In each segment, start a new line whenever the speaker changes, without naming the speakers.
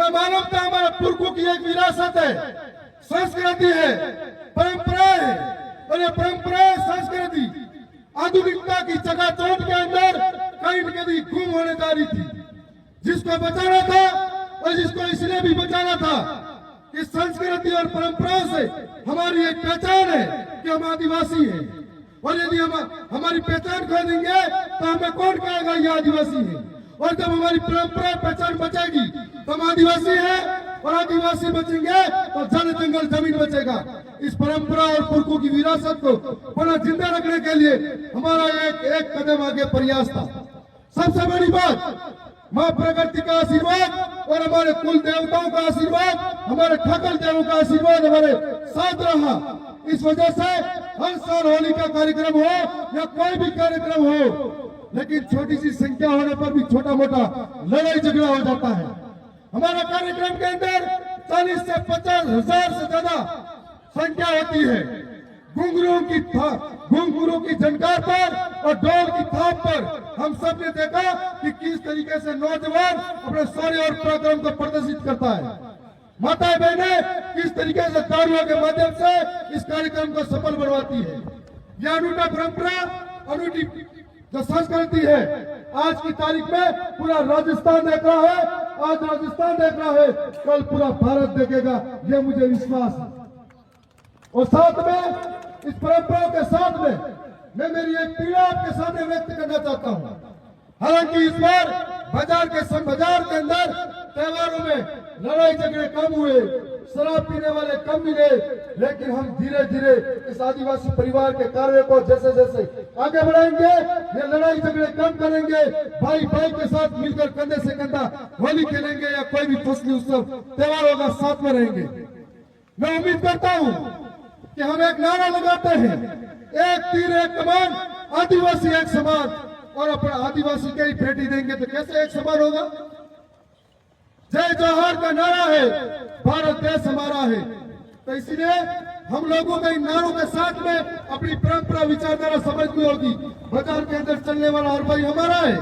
हमें मालूम था हमारे पुरखों की एक विरासत है, संस्कृति है, परंपराएं है, और ये परंपराएं संस्कृति आधुनिकता की चकाचौंध के अंदर कहीं न कहीं गुम होने जा रही थी, जिसको बचाना था और जिसको इसलिए भी बचाना था कि संस्कृति और परंपराओं से हमारी एक पहचान है कि हम आदिवासी हैं, और यदि हम हमारी पहचान खो देंगे तो हमें कौन कहेगा ये आदिवासी है। और जब हमारी परंपरा पहचान बचेगी तो हम आदिवासी हैं, और आदिवासी बचेंगे तो जल जंगल जमीन बचेगा। इस परंपरा और पुरखों की विरासत को पुनः जिंदा रखने के लिए हमारा एक कदम आगे प्रयास था। सबसे बड़ी बात, मां प्रकृति का आशीर्वाद और हमारे कुल देवताओं का आशीर्वाद, हमारे ठाकुर देवों का आशीर्वाद हमारे साथ रहा। इस वजह से हर साल होली का कार्यक्रम हो या कोई भी कार्यक्रम हो, लेकिन छोटी सी संख्या होने पर भी छोटा मोटा लड़ाई झगड़ा हो जाता है। हमारा कार्यक्रम के अंदर 40 से 50 हजार से ज्यादा संख्या होती है। घुंघरू की झनकार पर और ढोल की थाप पर हम सब ने देखा कि किस तरीके से नौजवान अपने शौर्य और पराक्रम को प्रदर्शित करता है। माताएं बहनें किस तरीके से तालियों के माध्यम से इस कार्यक्रम को सफल बनवाती है। यह अनूठा परंपरा, अनूठी जो संस्कृति है, आज की तारीख में पूरा राजस्थान देख रहा है। आज राजस्थान देख रहा है, कल पूरा भारत देखेगा, ये मुझे विश्वास है। और साथ में इस परंपराओं के साथ में मैं मेरी एक पीड़ा आपके सामने व्यक्त करना चाहता हूँ। हालांकि इस बार बाजार के अंदर त्योहारों में लड़ाई झगड़े कम हुए, शराब पीने वाले कम मिले, लेकिन हम धीरे धीरे इस आदिवासी परिवार के कार्य को जैसे जैसे आगे बढ़ाएंगे, ये लड़ाई झगड़े कम करेंगे, भाई भाई के साथ मिलकर कंधे से कंधा होली खेलेंगे या कोई भी फसली उत्सव त्योहारों का साथ में रहेंगे। मैं उम्मीद करता हूँ कि हम एक नारा लगाते हैं, एक तीर एक कमान, आदिवासी एक समान, और अपना आदिवासी के ही भेटी देंगे तो कैसे एक समान होगा। जय जोहार का नारा है, भारत देश हमारा है। तो इसलिए हम लोगों को इन नारों के साथ में अपनी परंपरा विचारधारा समझनी होगी। बाजार के अंदर चलने वाला हर भाई हमारा है,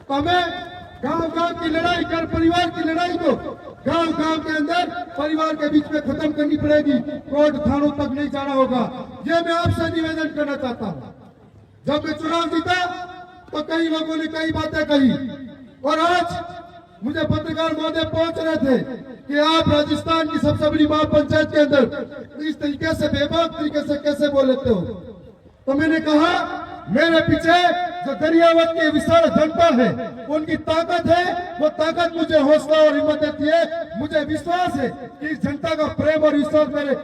तो हमें गांव की लड़ाई, घर परिवार की लड़ाई को गांव के अंदर परिवार के बीच में खत्म करनी पड़ेगी। कोर्ट थानों तक नहीं जाना होगा। ये मैं आपसे निवेदन करना चाहता हूँ। जब मैं चुनाव जीता तो कई लोगों ने कई बातें कही, और आज मुझे पत्रकार महोदय पहुंच रहे थे कि आप राजस्थान की सबसे बड़ी महापंचायत के अंदर इस तरीके से बेबाक तरीके से कैसे बोल लेते हो। तो मैंने कहा, मेरे पीछे जो दरियावत की विशाल जनता है, उनकी ताकत है, वो ताकत मुझे हौसला और हिम्मत देती है। मुझे विश्वास है कि इस जनता का प्रेम और विश्वास मेरे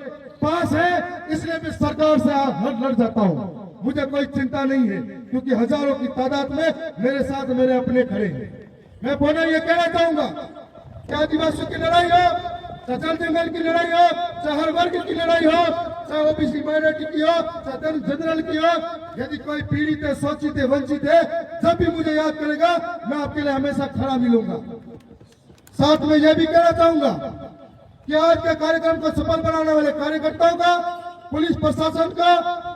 पास है, इसलिए मैं सरकार से लड़ जाता हूँ। मुझे कोई चिंता नहीं है, क्योंकि हजारों की तादाद में मेरे साथ मेरे अपने खड़े हैं। मैं पुनः ये कहना चाहूंगा कि आदिवासियों की लड़ाई हो, चाहे जल जंगल की लड़ाई हो, चाहे हर वर्ग की लड़ाई हो, चाहे ओबीसी माइनॉरिटी की हो, चाहे जनरल की हो, यदि कोई पीड़ित है, शोषित है, वंचित है, जब भी मुझे याद करेगा मैं आपके लिए हमेशा खड़ा मिलूंगा। साथ में यह भी कहना चाहूंगा कि आज के कार्यक्रम को सफल बनाने वाले कार्यकर्ताओं का, पुलिस प्रशासन का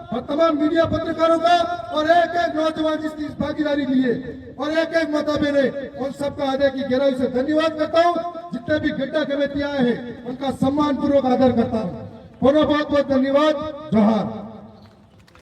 और तमाम मीडिया पत्रकारों का, और एक एक नौजवान जिसकी इस भागीदारी ली है, और एक एक माता बहने, उन सबका हृदय की गहराई से धन्यवाद करता हूँ। जितने भी गड्ढा कमेटी आए हैं, उनका सम्मान पूर्वक आदर करता हूँ। बहुत बहुत धन्यवाद। जोहार।